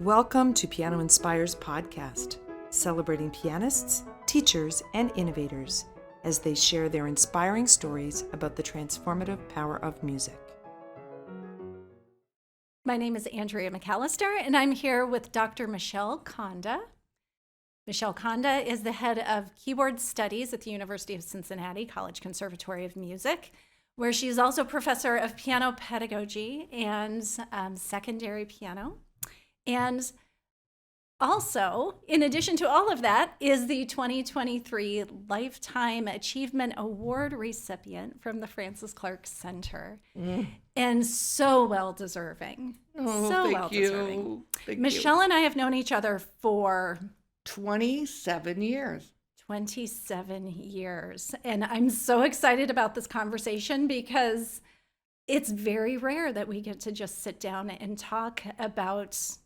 Welcome to PianoInspires podcast, celebrating pianists, teachers, and innovators as they share their inspiring stories about the transformative power of music. My name is Andrea McAlister, and I'm here with Dr. Michelle Conda. Michelle Conda is the head of Keyboard Studies at the University of Cincinnati, College-Conservatory of Music, where she is also Professor of Piano Pedagogy and secondary piano. And also, in addition to all of that, is the 2023 Lifetime Achievement Award recipient from the Francis Clark Center. And so well-deserving. Thank you. Michelle and I have known each other for 27 years. 27 years. And I'm so excited about this conversation because it's very rare that we get to just sit down and talk about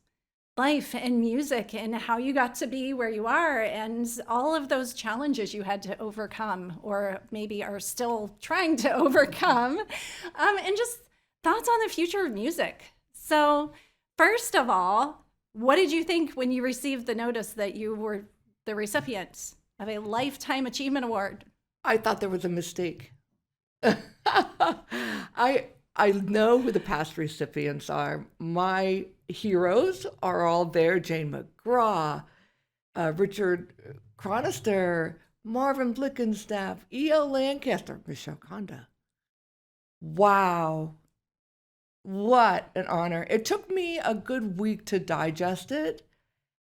life and music and how you got to be where you are and all of those challenges you had to overcome or maybe are still trying to overcome, and just thoughts on the future of music. So first of all, what did you think when you received the notice that you were the recipient of a Lifetime Achievement Award? I thought there was a mistake. I know who the past recipients are. My heroes are all there. Jane McGraw, Richard Cronister, Marvin Blickenstaff, E.L. Lancaster, Michelle Conda. Wow. What an honor. It took me a good week to digest it,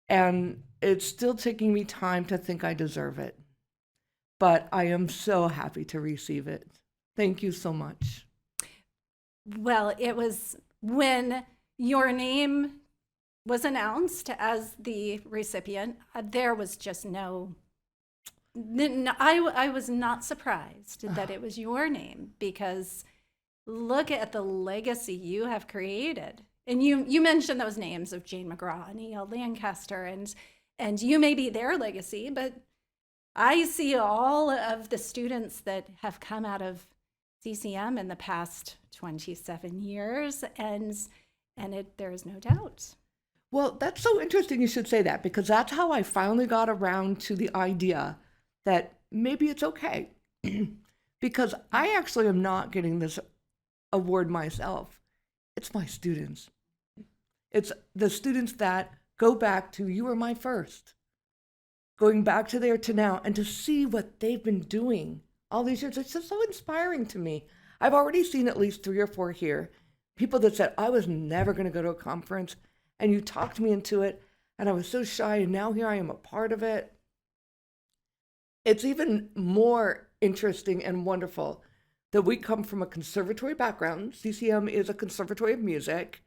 and it's still taking me time to think I deserve it. But I am so happy to receive it. Thank you so much. Well, it was when your name was announced as the recipient, there was just I was not surprised that it was your name, because look at the legacy you have created. And you mentioned those names of Jane McGraw and E.L. Lancaster, and you may be their legacy, but I see all of the students that have come out of CCM in the past 27 years, and there's no doubt. Well, that's so interesting you should say that, because that's how I finally got around to the idea that maybe it's okay. Because I actually am not getting this award myself. It's my students. It's the students that go back to, you were my first, going back to there to now, and to see what they've been doing all these years. It's just so inspiring to me. I've already seen at least 3 or 4 here, people that said, I was never going to go to a conference, and you talked me into it, and I was so shy, and now here I am a part of it. It's even more interesting and wonderful that we come from a conservatory background. CCM is a conservatory of music,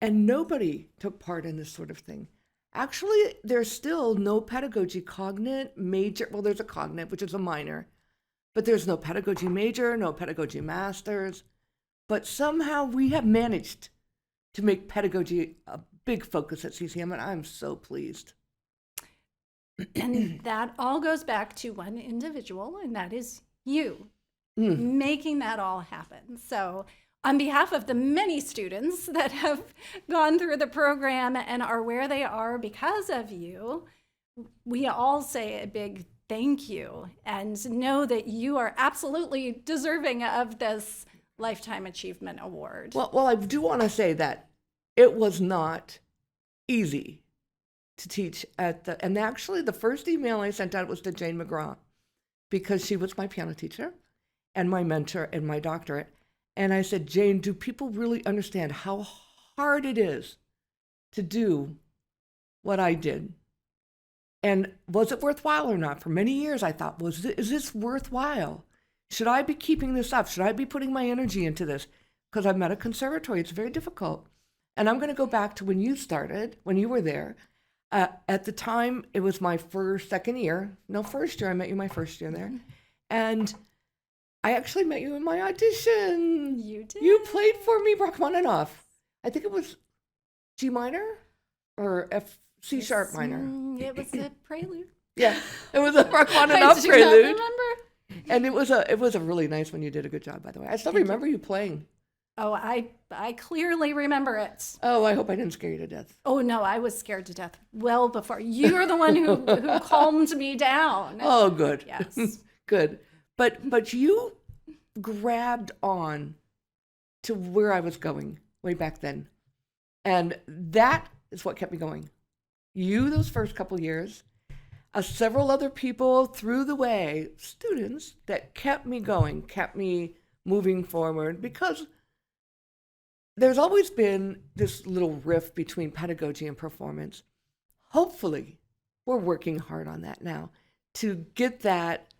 and nobody took part in this sort of thing. Actually, there's still no pedagogy cognate major. Well, there's a cognate, which is a minor, but there's no pedagogy major, no pedagogy masters. But somehow we have managed to make pedagogy a big focus at CCM, and I'm so pleased. And that all goes back to one individual, and that is you, making that all happen. So on behalf of the many students that have gone through the program and are where they are because of you, we all say a big thank you, and know that you are absolutely deserving of this Lifetime Achievement Award. Well, I do want to say that it was not easy to teach and actually the first email I sent out was to Jane McGraw, because she was my piano teacher and my mentor in my doctorate. And I said, Jane, do people really understand how hard it is to do what I did? And was it worthwhile or not? For many years, I thought, is this worthwhile? Should I be keeping this up? Should I be putting my energy into this? Because I'm at a conservatory. It's very difficult. And I'm going to go back to when you started, when you were there. At the time, it was my first year. I met you my first year there. And I actually met you in my audition. You did. You played for me Rachmaninoff. I think it was G minor or C sharp minor. It was a prelude. Yeah, it was a Rachmaninoff prelude. I remember. And it was a really nice one. You did a good job, by the way. I still remember you playing. Oh, I clearly remember it. Oh, I hope I didn't scare you to death. Oh no, I was scared to death well before. You're the one who calmed me down. Oh, good. Yes. Good. But you grabbed on to where I was going way back then. And that is what kept me going. You, those first couple years, several other people through the way, students that kept me going, kept me moving forward, because there's always been this little rift between pedagogy and performance. Hopefully, we're working hard on that now to get that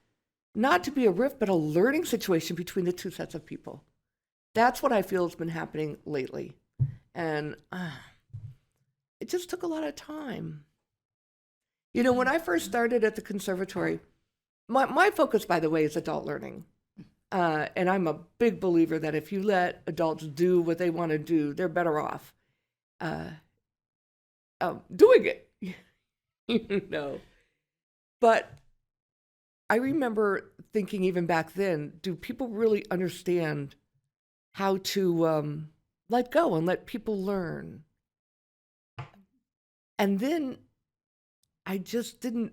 not to be a rift, but a learning situation between the two sets of people. That's what I feel has been happening lately. And it just took a lot of time. You know, when I first started at the conservatory, my focus, by the way, is adult learning. And I'm a big believer that if you let adults do what they want to do, they're better off doing it. You know. But I remember thinking even back then, do people really understand how to let go and let people learn? And then I just didn't.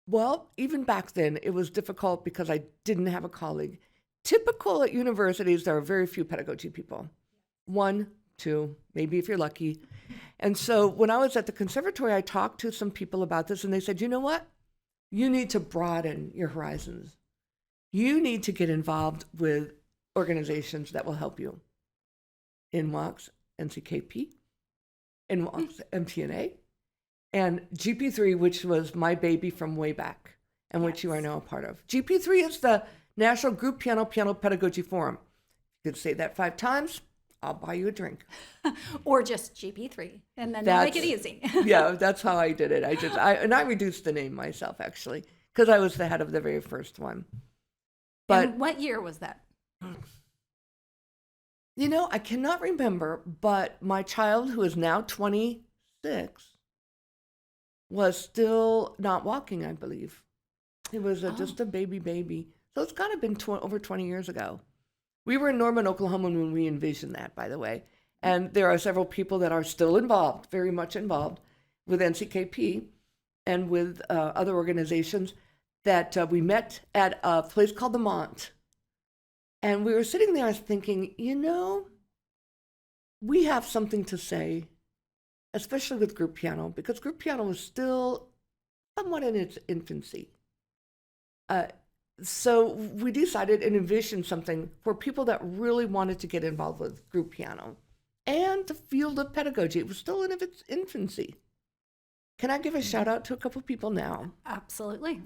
Well, even back then, it was difficult because I didn't have a colleague. Typical at universities, there are very few pedagogy people. 1, 2, maybe if you're lucky. And so when I was at the conservatory, I talked to some people about this, and they said, you know what? You need to broaden your horizons. You need to get involved with organizations that will help you. INWOX, NCKP, INWOX, MTNA, and GP3, which was my baby from way back, and which you are now a part of. GP3 is the National Group Piano Pedagogy Forum. If you could say that 5 times, I'll buy you a drink. Or just GP3, and then make it easy. Yeah, that's how I did it. I reduced the name myself, actually, because I was the head of the very first one. But and what year was that? You know, I cannot remember, but my child, who is now 26, was still not walking, I believe. It was just a baby. So it's got to have been over 20 years ago. We were in Norman, Oklahoma when we envisioned that, by the way. And there are several people that are still involved, very much involved, with NCKP and with other organizations that we met at a place called the Mont. And we were sitting there thinking, you know, we have something to say, especially with group piano, because group piano is still somewhat in its infancy. So we decided and envisioned something for people that really wanted to get involved with group piano and the field of pedagogy. It was still in its infancy. Can I give a shout out to a couple people now? Absolutely.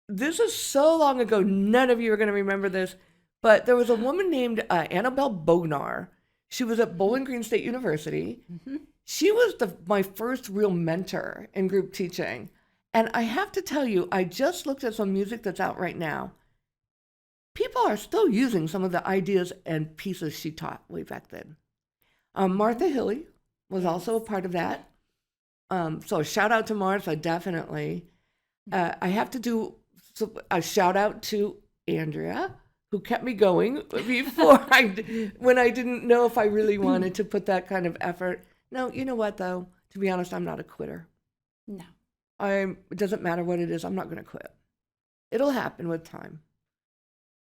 This is so long ago, none of you are going to remember this, but there was a woman named Annabelle Bognar. She was at Bowling Green State University. Mm-hmm. She was my first real mentor in group teaching. And I have to tell you, I just looked at some music that's out right now. People are still using some of the ideas and pieces she taught way back then. Martha Hilly was also a part of that. So a shout out to Martha, definitely. I have to do a shout out to Andrea, who kept me going before when I didn't know if I really wanted to put that kind of effort. No, you know what though? To be honest, I'm not a quitter. No. It doesn't matter what it is, I'm not going to quit. It'll happen with time.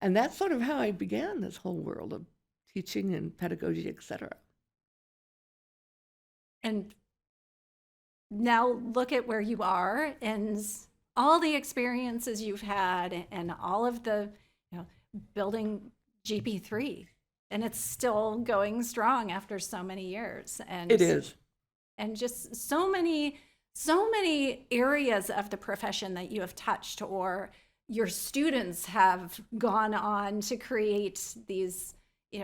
And that's sort of how I began this whole world of teaching and pedagogy, etc. And now look at where you are and all the experiences you've had and all of the, building GP3. And it's still going strong after so many years. And it is. And just so many areas of the profession that you have touched, or your students have gone on to create these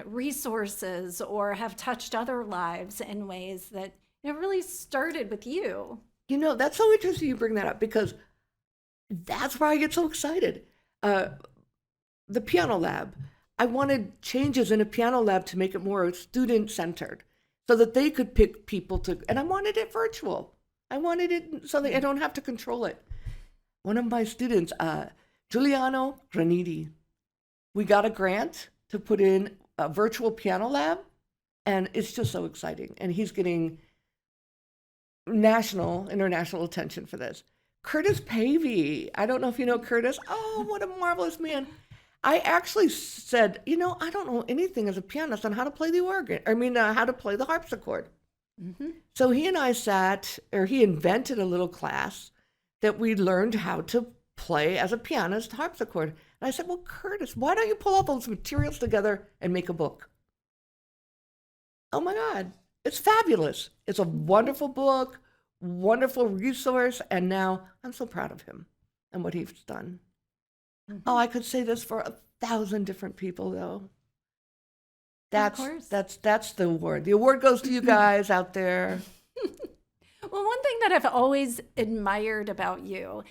resources or have touched other lives in ways that really started with you. That's so interesting you bring that up, because that's why I get so excited. The piano lab. I wanted changes in a piano lab to make it more student-centered so that they could pick people and I wanted it virtual. I wanted it so that I don't have to control it. One of my students, Giuliano Graniti, we got a grant to put in a virtual piano lab, and it's just so exciting. And he's getting international attention for this. Curtis Pavey, I don't know if you know Curtis. Oh, what a marvelous man. I actually said, I don't know anything as a pianist on how to play the organ. How to play the harpsichord. Mm-hmm. So he and I he invented a little class that we learned how to play as a pianist harpsichord. And I said, well, Curtis, why don't you pull all those materials together and make a book? Oh my God, it's fabulous. It's a wonderful book, wonderful resource. And now I'm so proud of him and what he's done. Mm-hmm. Oh, I could say this for 1,000 different people, though. That's the award. The award goes to you guys out there. Well, one thing that I've always admired about you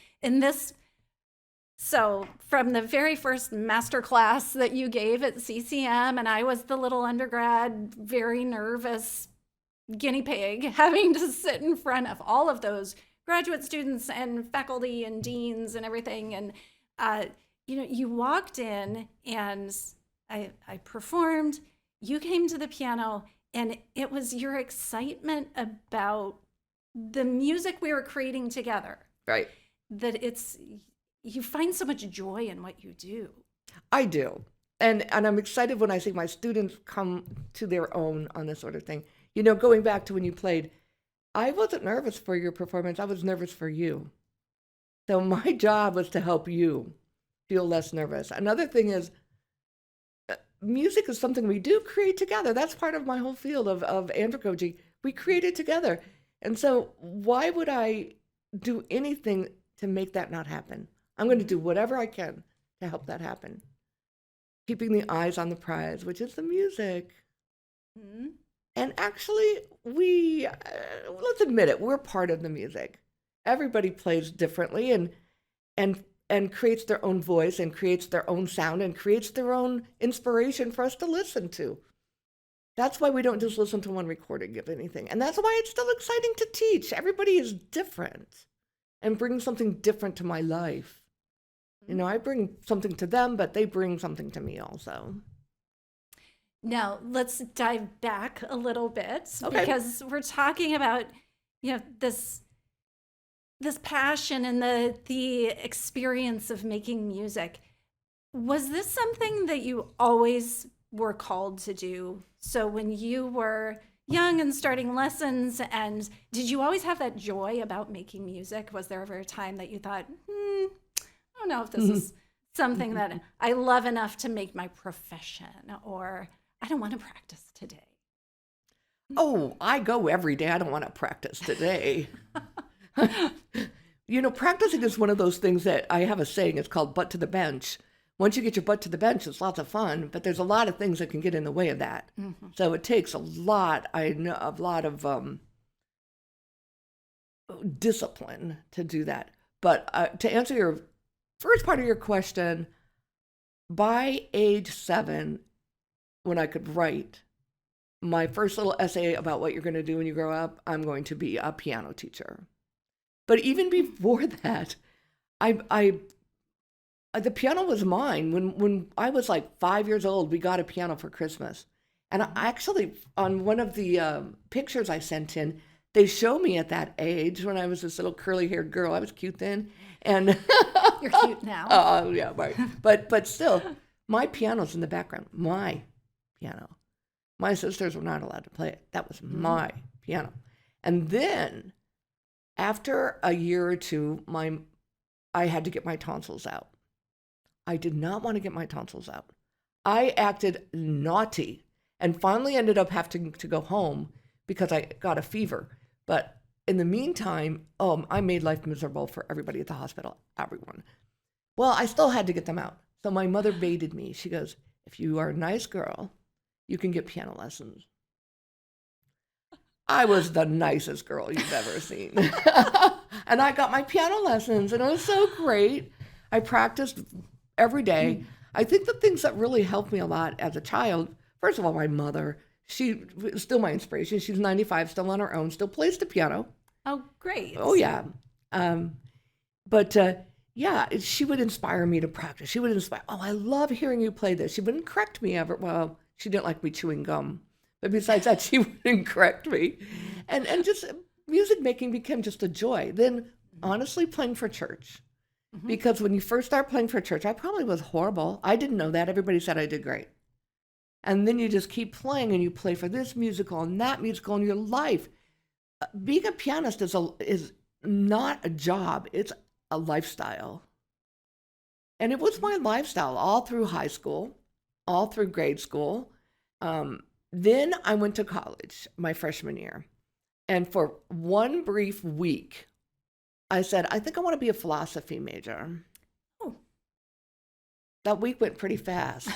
so from the very first master class that you gave at CCM, and I was the little undergrad, very nervous guinea pig having to sit in front of all of those graduate students and faculty and deans and everything. And, you walked in and I performed, you came to the piano, and it was your excitement about the music we were creating together. Right. That you find so much joy in what you do. I do. And I'm excited when I see my students come to their own on this sort of thing. Going back to when you played, I wasn't nervous for your performance. I was nervous for you. So my job was to help you feel less nervous. Another thing is, music is something we do create together. That's part of my whole field of andragogy. We create it together. And so why would I do anything to make that not happen? I'm going to do whatever I can to help that happen. Keeping the eyes on the prize, which is the music. Mm-hmm. And actually, let's admit it, we're part of the music. Everybody plays differently and creates their own voice and creates their own sound and creates their own inspiration for us to listen to. That's why we don't just listen to one recording of anything. And that's why it's still exciting to teach. Everybody is different and brings something different to my life. I bring something to them, but they bring something to me also. Now, let's dive back a little bit, Okay. Because we're talking about, this passion and the experience of making music. Was this something that you always were called to do? So when you were young and starting lessons, and did you always have that joy about making music? Was there ever a time that you thought, I don't know if this is something that I love enough to make my profession, or I don't want to practice today? Oh, I go every day. I don't want to practice today. Practicing is one of those things that I have a saying, it's called butt to the bench. Once you get your butt to the bench, it's lots of fun, but there's a lot of things that can get in the way of that. Mm-hmm. So it takes a lot of discipline to do that. But to answer your first part of your question, by age 7, when I could write my first little essay about what you're going to do when you grow up, I'm going to be a piano teacher. But even before that, the piano was mine. When I was like 5 years old, we got a piano for Christmas. And I actually, on one of the pictures I sent in, they show me at that age when I was this little curly-haired girl. I was cute then. And you're cute now. Oh, yeah, right. But still, my piano's in the background. My piano. My sisters were not allowed to play it. That was my piano. And then, after a year or two, I had to get my tonsils out. I did not want to get my tonsils out. I acted naughty and finally ended up having to go home because I got a fever. But in the meantime, I made life miserable for everybody at the hospital, everyone. Well, I still had to get them out. So my mother baited me. She goes, if you are a nice girl, you can get piano lessons. I was the nicest girl you've ever seen. And I got my piano lessons, and it was so great. I practiced every day. I think the things that really helped me a lot as a child, first of all, my mother, she was still my inspiration. She's 95, still on her own, still plays the piano. Oh, great. Oh, yeah. Yeah, she would inspire me to practice. She would inspire, I love hearing you play this. She wouldn't correct me ever. Well, She didn't like me chewing gum. But besides that, she wouldn't correct me. And just music making became just a joy. Then, honestly, playing for church. Because when you first start playing for church, I probably was horrible. I didn't know that. Everybody said I did great. And then you just keep playing, and you play for this musical and that musical in your life. Being a pianist is not a job. It's a lifestyle. And it was my lifestyle all through high school, all through grade school. Then I went to college my freshman year. And for one brief week, I said, I think I want to be a philosophy major. Oh. That week went pretty fast.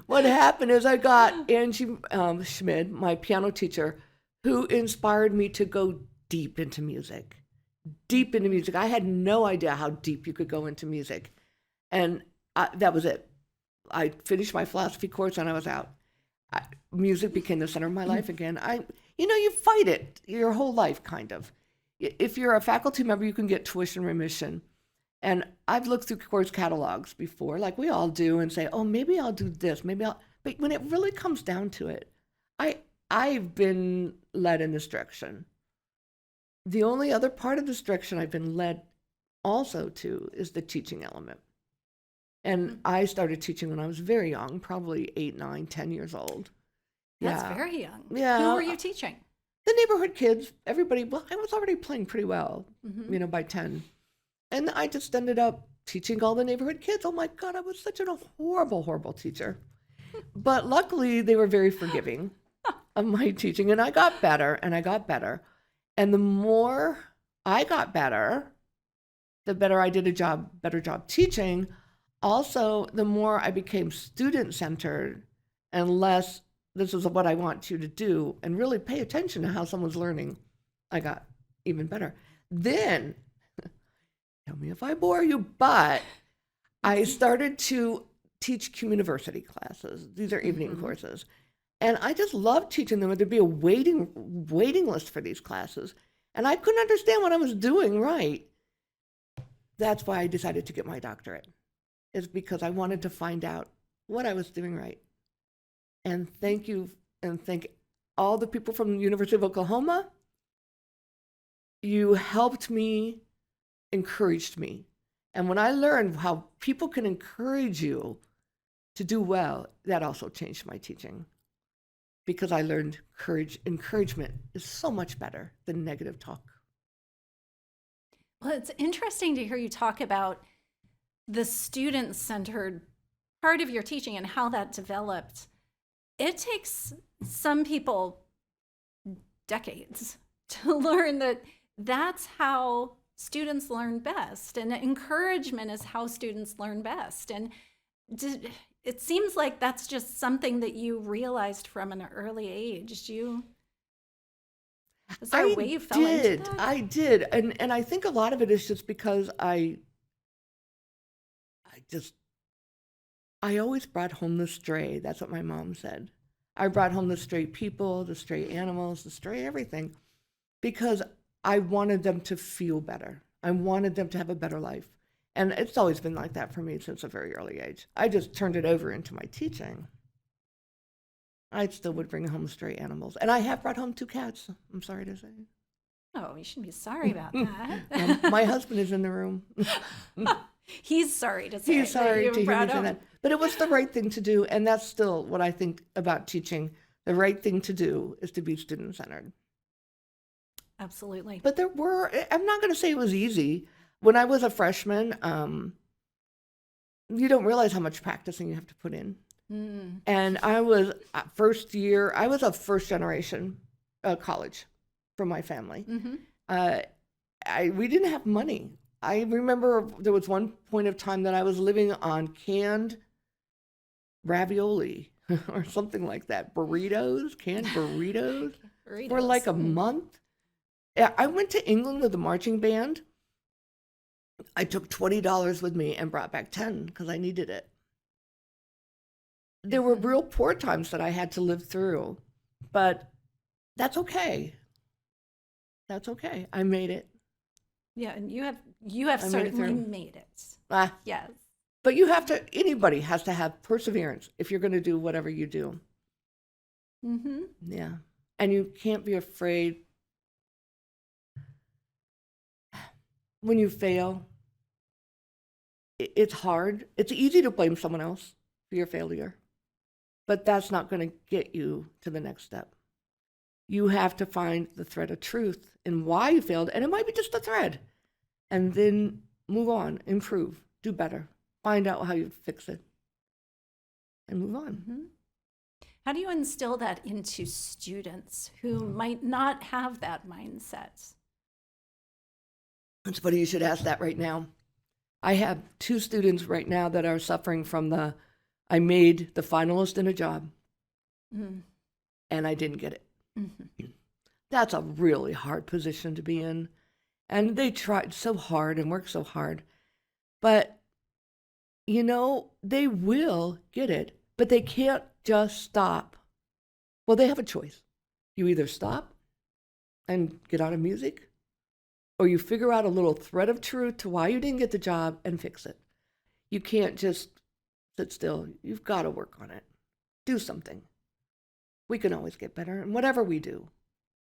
What happened is I got Angie Schmid, my piano teacher, who inspired me to go deep into music. Deep into music. I had no idea how deep you could go into music. And that was it. I finished my philosophy course and I was out. Music became the center of my life again. You fight it your whole life, kind of. If you're a faculty member, you can get tuition remission. And I've looked through course catalogs before, like we all do, and say, oh, maybe I'll do this, but when it really comes down to it, I've been led in this direction. The only other part of this direction I've been led also to is the teaching element. And I started teaching when I was very young, probably 8, 9, 10 years old. That's very young. Yeah. Who were you teaching? The neighborhood kids, everybody. Well, I was already playing pretty well, by 10. And I just ended up teaching all the neighborhood kids. Oh my God, I was such a horrible, horrible teacher. But luckily, they were very forgiving of my teaching. And I got better, and I got better. And the more I got better, the better I did better job teaching. Also, the more I became student-centered and less, this is what I want you to do, and really pay attention to how someone's learning, I got even better. Then, tell me if I bore you, but I started to teach community classes. These are evening courses. And I just loved teaching them. There'd be a waiting list for these classes. And I couldn't understand what I was doing right. That's why I decided to get my doctorate, is because I wanted to find out what I was doing right. And thank you, and thank all the people from the University of Oklahoma. You helped me, encouraged me. And when I learned how people can encourage you to do well, that also changed my teaching. Because I learned encouragement is so much better than negative talk. Well, it's interesting to hear you talk about the student-centered part of your teaching and how that developed. It takes some people decades to learn that that's how students learn best, and encouragement is how students learn best. And it seems like that's just something that you realized from an early age. Is there a way you fell into that? I did. And I think a lot of it is just because I always brought home the stray. That's what my mom said. I brought home the stray people, the stray animals, the stray everything, because I wanted them to feel better. I wanted them to have a better life. And it's always been like that for me since a very early age. I just turned it over into my teaching. I still would bring home stray animals. And I have brought home 2 cats, I'm sorry to say. Oh, you shouldn't be sorry about that. My husband is in the room. He's sorry to say. He's sorry to hear me say home. that. But it was the right thing to do. And that's still what I think about teaching. The right thing to do is to be student-centered. Absolutely. But I'm not going to say it was easy. When I was a freshman, you don't realize how much practicing you have to put in. And I was a first generation college from my family. We didn't have money. I remember there was one point of time that I was living on canned ravioli or something like that. Canned burritos. For like a month. I went to England with a marching band. I took $20 with me and brought back 10 because I needed it. There were real poor times that I had to live through, but that's okay. That's okay. I made it. Yeah, and you have certainly made it. Ah. Yes. But anybody has to have perseverance if you're going to do whatever you do. Mm-hmm. Yeah. And you can't be afraid when you fail. It's hard. It's easy to blame someone else for your failure, but that's not going to get you to the next step. You have to find the thread of truth in why you failed, and it might be just a thread, and then move on, improve, do better, find out how you fix it, and move on. Mm-hmm. How do you instill that into students who might not have that mindset? It's funny you should ask that right now. I have 2 students right now that are suffering from I made the finalist in a job, and I didn't get it. Mm-hmm. That's a really hard position to be in. And they tried so hard and worked so hard. But, they will get it, but they can't just stop. Well, they have a choice. You either stop and get out of music, or you figure out a little thread of truth to why you didn't get the job and fix it. You can't just sit still. You've got to work on it. Do something. We can always get better in whatever we do,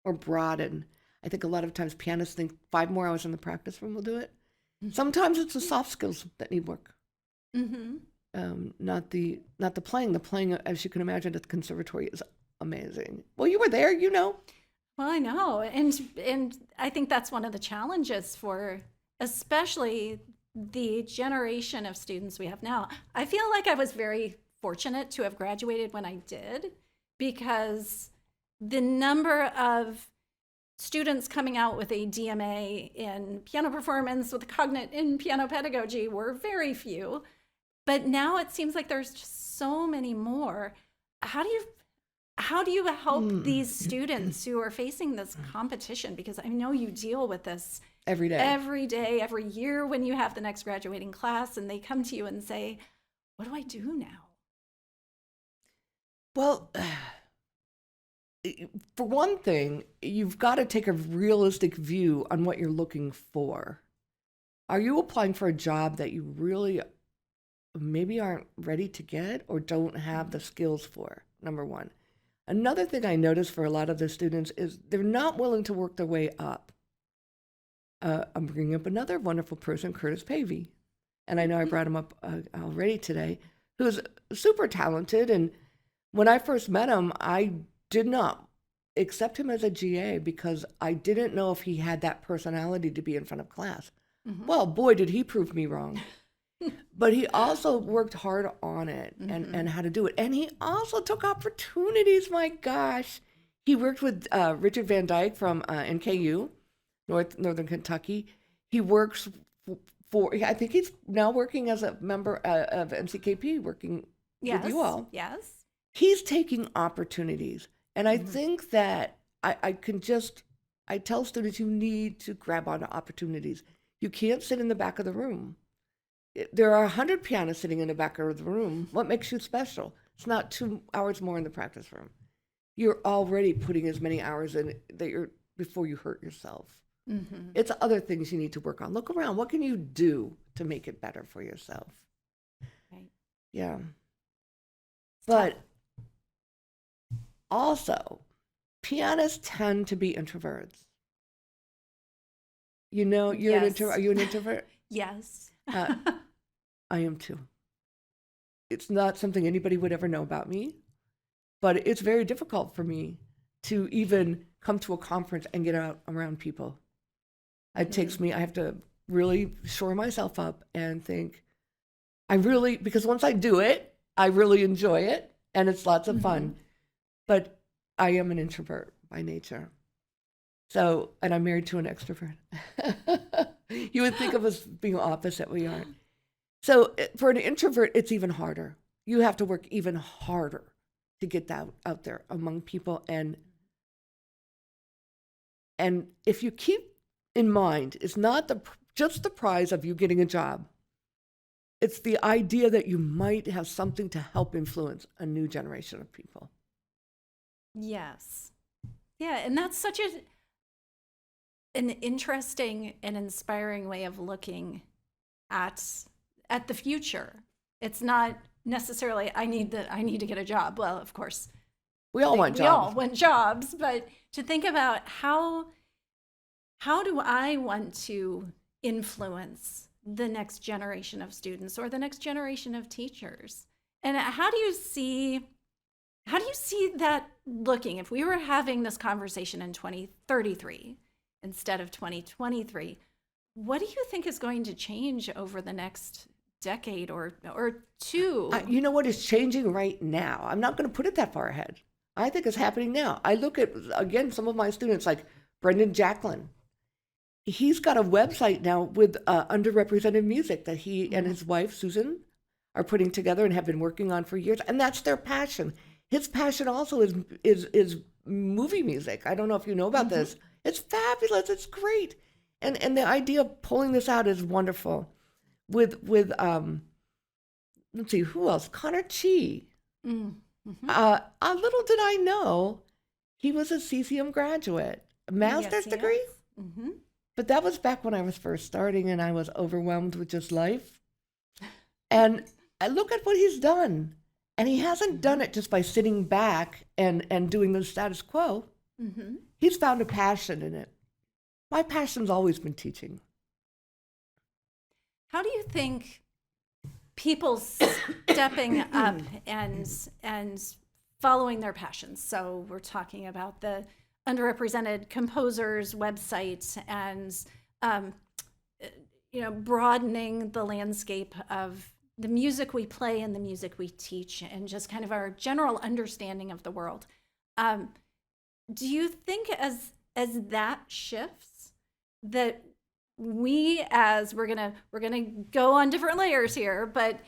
or broaden. I think a lot of times pianists think 5 more hours in the practice room will do it. Sometimes it's the soft skills that need work. Mm-hmm. Not the playing. The playing, as you can imagine, at the conservatory is amazing. Well, you were there, Well, I know. And I think that's one of the challenges for especially the generation of students we have now. I feel like I was very fortunate to have graduated when I did, because the number of students coming out with a DMA in piano performance with in piano pedagogy were very few. But now it seems like there's just so many more. How do you help these students who are facing this competition? Because I know you deal with this every day, every year when you have the next graduating class, and they come to you and say, what do I do now? Well, for one thing, you've got to take a realistic view on what you're looking for. Are you applying for a job that you really maybe aren't ready to get or don't have the skills for? Number one. Another thing I notice for a lot of the students is they're not willing to work their way up. I'm bringing up another wonderful person, Curtis Pavey. And I know I brought him up already today, who's super talented. And when I first met him, I did not accept him as a GA because I didn't know if he had that personality to be in front of class. Mm-hmm. Well, boy, did he prove me wrong. But he also worked hard on it and how to do it. And he also took opportunities, my gosh. He worked with Richard Van Dyke from NKU, Northern Kentucky. He works I think he's now working as a member of NCKP, working with you all. Yes. He's taking opportunities. And I think that I tell students, you need to grab onto opportunities. You can't sit in the back of the room. There are 100 pianists sitting in the back of the room. What makes you special? It's not 2 hours more in the practice room. You're already putting as many hours in before you hurt yourself. Mm-hmm. It's other things you need to work on. Look around. What can you do to make it better for yourself? Right. Yeah. But also, pianists tend to be introverts. You're an introvert. Are you an introvert? Yes. I am too. It's not something anybody would ever know about me, but it's very difficult for me to even come to a conference and get out around people. It takes me, I have to really shore myself up and think, because once I do it, I really enjoy it and it's lots of fun. But I am an introvert by nature. So, and I'm married to an extrovert. You would think of us being opposite, we aren't. So for an introvert, it's even harder. You have to work even harder to get that out there among people. And if you keep in mind, it's not just the prize of you getting a job. It's the idea that you might have something to help influence a new generation of people. Yes. Yeah, and that's such an interesting and inspiring way of looking at the future It's not necessarily I need to get a job. Well, of course, We all want we all jobs. want jobs, but to think about how do I want to influence the next generation of students or the next generation of teachers? And how do you see that looking? If we were having this conversation in 2033 instead of 2023, what do you think is going to change over the next decade or two? You know what is changing right now? I'm not going to put it that far ahead. I think it's happening now. I look at, again, some of my students like Brendan Jacklin. He's got a website now with underrepresented music that he and his wife, Susan, are putting together and have been working on for years. And that's their passion. His passion also is movie music. I don't know if you know about this. It's fabulous. It's great. And the idea of pulling this out is wonderful. With let's see, who else? Connor Chi. A little did I know he was a CCM graduate, a master's degree. Mm-hmm. But that was back when I was first starting and I was overwhelmed with just life. And I look at what he's done. And he hasn't done it just by sitting back and doing the status quo. Mm-hmm. He's found a passion in it. My passion's always been teaching. How do you think people stepping up and following their passions? So we're talking about the underrepresented composers website and broadening the landscape of the music we play and the music we teach and just kind of our general understanding of the world. Do you think as that shifts that we're gonna go on different layers here, but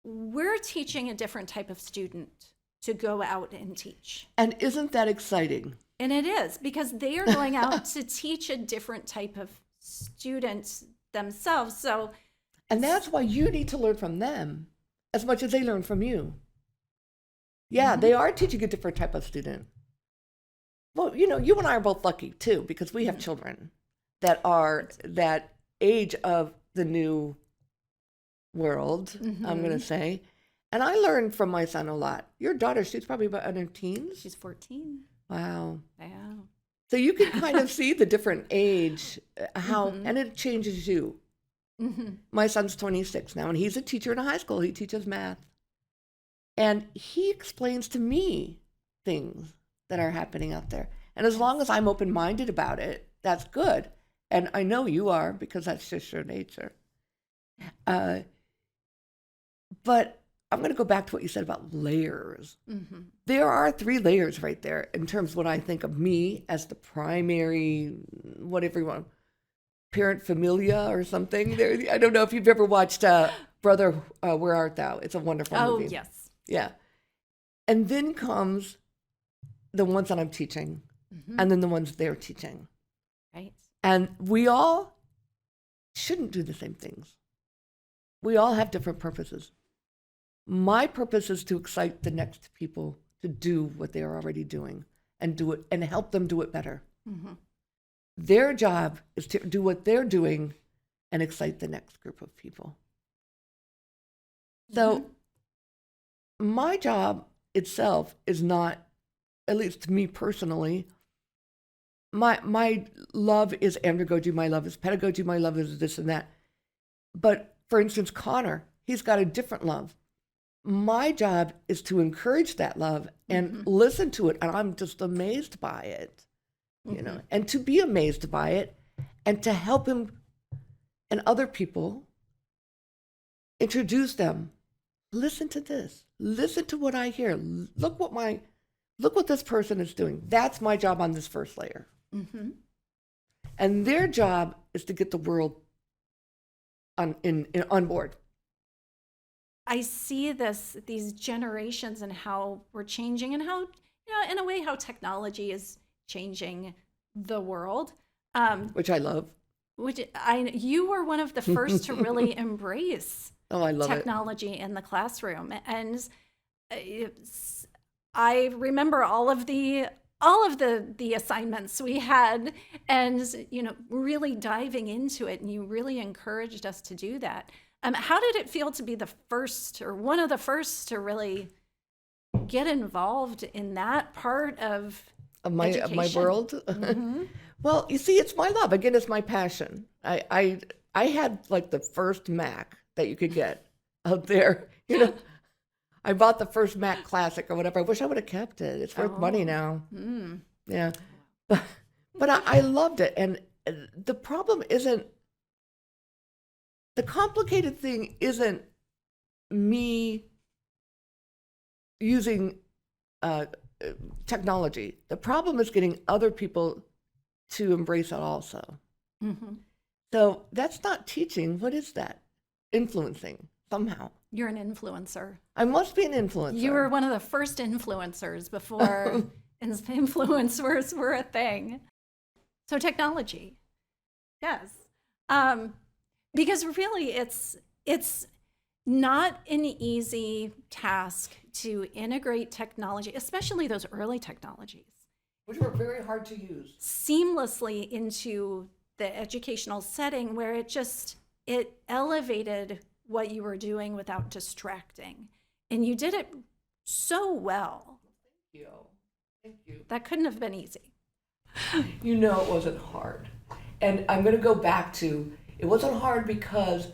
we're teaching a different type of student to go out and teach? And isn't that exciting? And it is, because they are going out to teach a different type of student themselves. So, and that's why you need to learn from them as much as they learn from you. Yeah, they are teaching a different type of student. Well, you and I are both lucky too, because we have children that are that age of the new world, I'm going to say. And I learned from my son a lot. Your daughter, she's probably about in her teens. She's 14. Wow. Wow. So you can kind of see the different age, and it changes you. My son's 26 now, and he's a teacher in a high school. He teaches math. And he explains to me things that are happening out there. And as long as I'm open-minded about it, that's good. And I know you are, because that's just your nature. But I'm going to go back to what you said about layers. There are 3 layers right there in terms of what I think of me as the primary, whatever you want, parent familia or something. There, I don't know if you've ever watched Brother, Where Art Thou? It's a wonderful movie. Oh, yes. Yeah. And then comes the ones that I'm teaching, and then the ones they're teaching. Right. And we all shouldn't do the same things. We all have different purposes. My purpose is to excite the next people to do what they are already doing and do it and help them do it better. Their job is to do what they're doing and excite the next group of people. So my job itself is not, at least to me personally, my love is andragogy, my love is pedagogy, my love is this and that. But for instance, Connor, he's got a different love. My job is to encourage that love and listen to it. And I'm just amazed by it, and to be amazed by it and to help him and other people introduce them. Listen to this. Listen to what I hear. Look what this person is doing. That's my job on this first layer. And their job is to get the world on board. I see these generations and how we're changing and how, in a way, how technology is changing the world. Which I love. You were one of the first to really embrace I love technology in the classroom. And I remember all of the assignments we had and, really diving into it. And you really encouraged us to do that. How did it feel to be the first or one of the first to really get involved in that part of my education? world? Mm-hmm. Well, you see, it's my love. Again, it's my passion. I had like the first Mac that you could get out there. I bought the first Mac Classic or whatever. I wish I would have kept it. It's worth money now. Mm. Yeah, but I loved it. And the problem isn't, the complicated thing isn't me using technology. The problem is getting other people to embrace it also. Mm-hmm. So that's not teaching. What is that? Influencing somehow. You're an influencer. I must be an influencer. You were one of the first influencers before influencers were a thing. So technology, yes. Because really it's not an easy task to integrate technology, especially those early technologies, which were very hard to use, seamlessly into the educational setting where it elevated what you were doing without distracting. And you did it so well. Thank you. Thank you. That couldn't have been easy. It wasn't hard. And I'm going to go back to, it wasn't hard because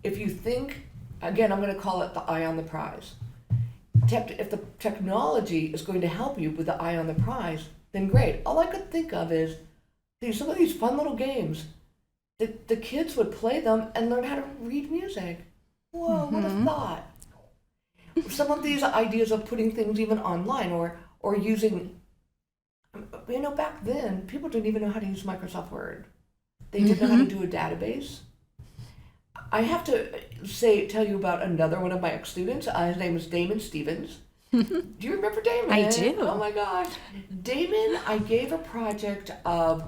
if you think, again, I'm going to call it the eye on the prize. If the technology is going to help you with the eye on the prize, then great. All I could think of is some of these fun little games. The kids would play them and learn how to read music. Whoa, what a thought. Some of these ideas of putting things even online or using, back then, people didn't even know how to use Microsoft Word. They didn't know how to do a database. I have to tell you about another one of my ex-students. His name is Damon Stevens. Do you remember Damon? I do. Oh my gosh. Damon, I gave a project of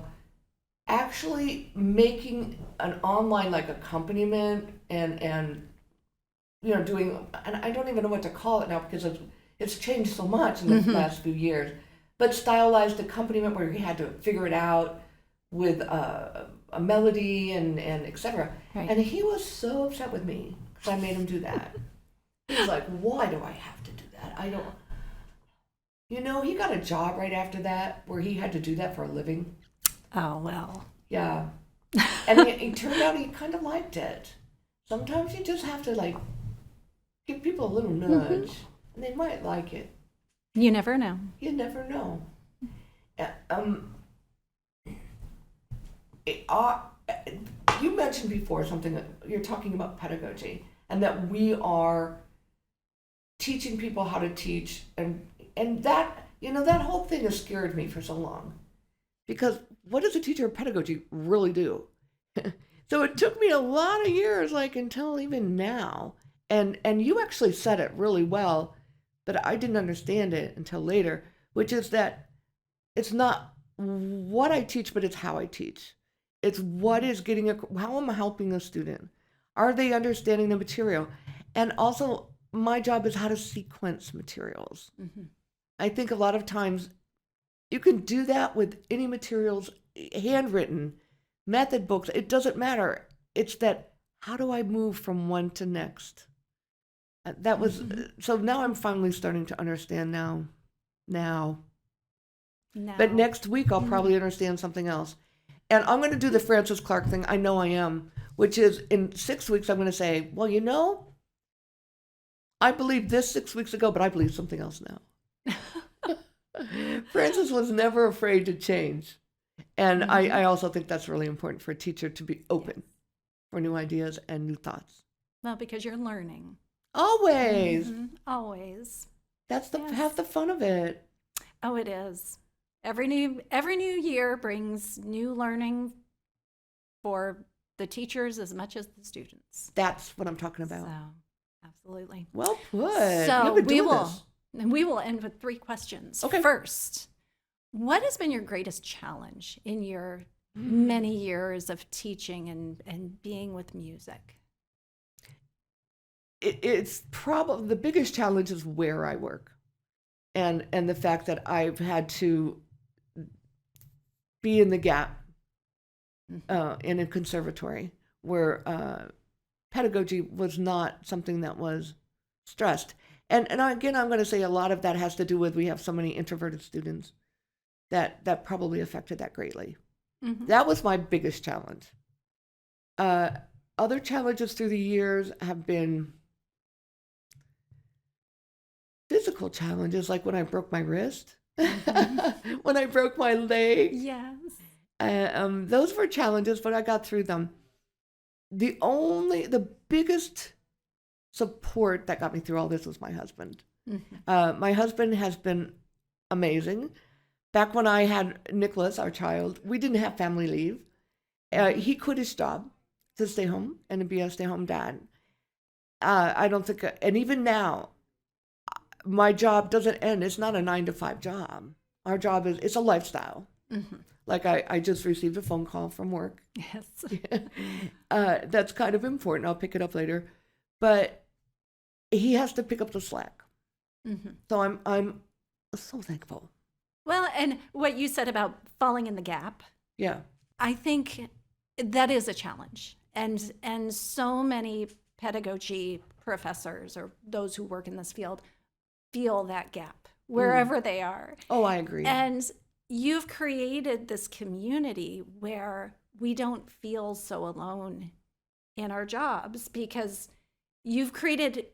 actually making an online like accompaniment and doing, and I don't even know what to call it now because it's changed so much in the last few years, but stylized accompaniment where he had to figure it out with a melody and etc. Right. And he was so upset with me because I made him do that. He was like, why do I have to do that? I don't. He got a job right after that where he had to do that for a living. Oh, well. Yeah. And it turned out he kind of liked it. Sometimes you just have to give people a little nudge and they might like it. You never know. You never know. You mentioned before something that you're talking about pedagogy and that we are teaching people how to teach and that that whole thing has scared me for so long because what does a teacher of pedagogy really do? So it took me a lot of years until even now and you actually said it really well, but I didn't understand it until later, which is that it's not what I teach, but it's how I teach. It's what is how am I helping a student? Are they understanding the material? And also, my job is how to sequence materials. Mm-hmm. I think a lot of times you can do that with any materials, handwritten, method books. It doesn't matter. It's that, how do I move from one to next? That was, so now I'm finally starting to understand now. But next week, I'll probably understand something else. And I'm going to do the Francis Clark thing. I know I am, which is in 6 weeks, I'm going to say, well, I believed this 6 weeks ago, but I believe something else now. Francis was never afraid to change. And I also think that's really important for a teacher to be open for new ideas and new thoughts. Well, because you're learning. Always. Mm-hmm. Always. That's half the fun of it. Oh, it is. Every new year brings new learning for the teachers as much as the students. That's what I'm talking about. So, absolutely. Well put. So we will end with 3 questions. Okay. First, what has been your greatest challenge in your many years of teaching and being with music? It's probably the biggest challenge is where I work, and the fact that I've had to be in the gap in a conservatory where pedagogy was not something that was stressed. And again, I'm going to say a lot of that has to do with we have so many introverted students that probably affected that greatly. Mm-hmm. That was my biggest challenge. Other challenges through the years have been physical challenges, like when I broke my wrist, when I broke my leg. Yes. Those were challenges, but I got through them. The biggest support that got me through all this was my husband. Mm-hmm. My husband has been amazing. Back when I had Nicholas, our child, we didn't have family leave. He quit his job to stay home and to be a stay-home dad. I don't think, and even now, my job doesn't end. It's not a 9-to-5 job. Our job it's a lifestyle. Mm-hmm. Like I just received a phone call from work. Yes. That's kind of important. I'll pick it up later. But he has to pick up the slack. Mm-hmm. So I'm so thankful. Well, and what you said about falling in the gap, Yeah. I think that is a challenge. And so many pedagogy professors or those who work in this field feel that gap wherever they are. Oh, I agree. And you've created this community where we don't feel so alone in our jobs because you've created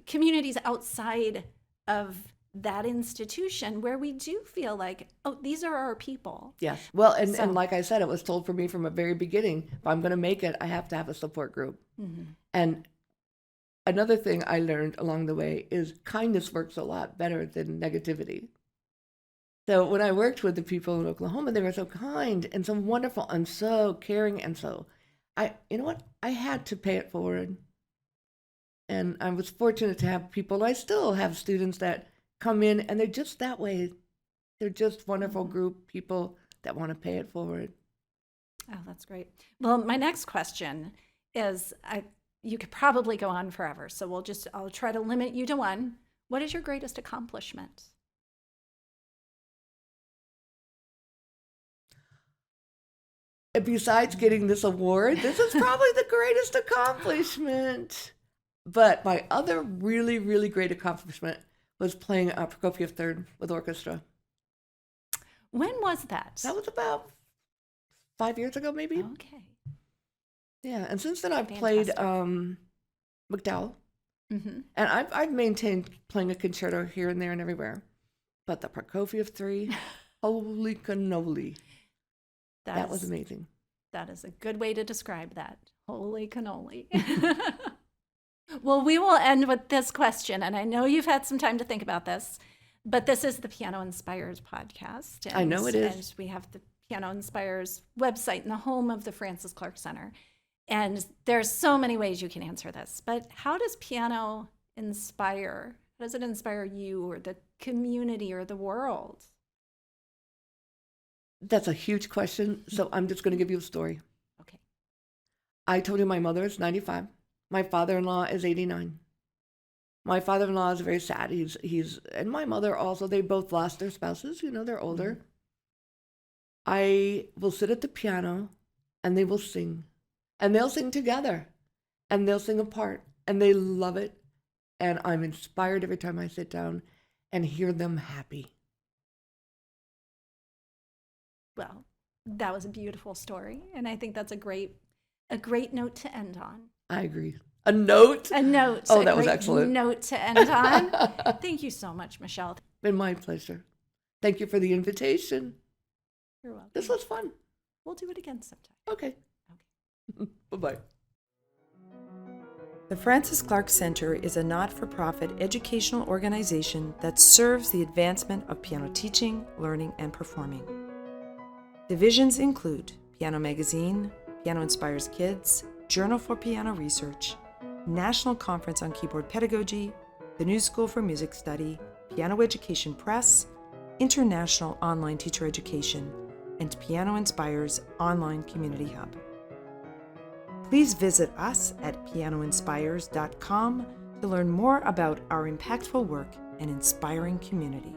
communities outside of that institution where we do feel like, oh, these are our people. Yes. Well, and like I said, it was told for me from a very beginning, if I'm going to make it, I have to have a support group. Mm-hmm. And another thing I learned along the way is kindness works a lot better than negativity. So when I worked with the people in Oklahoma, they were so kind and so wonderful and so caring. And so you know what? I had to pay it forward. And I was fortunate to have people. I still have students that come in and they're just that way. They're just wonderful group people that want to pay it forward. Oh, that's great. Well, my next question is, you could probably go on forever. So I'll try to limit you to one. What is your greatest accomplishment? Besides getting this award, this is probably the greatest accomplishment. But my other really, really great accomplishment was playing Prokofiev Third with orchestra. When was that? That was about 5 years ago, maybe. Okay. Yeah, and since then I've Fantastic. played McDowell, Mm-hmm. and I've maintained playing a concerto here and there and everywhere. But the Prokofiev 3, holy cannoli. That was amazing. That is a good way to describe that. Holy cannoli. Well, we will end with this question, and I know you've had some time to think about this, but this is the PianoInspires podcast. I know it is. And we have the PianoInspires website in the home of the Francis Clark Center. And there's so many ways you can answer this, but how does piano inspire? How does it inspire you or the community or the world? That's a huge question, so I'm just going to give you a story. Okay. I told you my mother is 95. My father-in-law is 89. My father-in-law is very sad. And my mother also, they both lost their spouses. They're older. Mm-hmm. I will sit at the piano and they will sing. And they'll sing together. And they'll sing apart. And they love it. And I'm inspired every time I sit down and hear them happy. Well, that was a beautiful story. And I think that's a great note to end on. I agree. A note? A note. Oh, that was excellent. Note to end on. Thank you so much, Michelle. Been my pleasure. Thank you for the invitation. You're welcome. This was fun. We'll do it again sometime. Okay. Bye-bye. The Francis Clark Center is a not-for-profit educational organization that serves the advancement of piano teaching, learning, and performing. Divisions include Piano Magazine, PianoInspires Kids, Journal for Piano Research, National Conference on Keyboard Pedagogy, the New School for Music Study, Piano Education Press, International Online Teacher Education, and PianoInspires Online Community Hub. Please visit us at pianoinspires.com to learn more about our impactful work and inspiring community.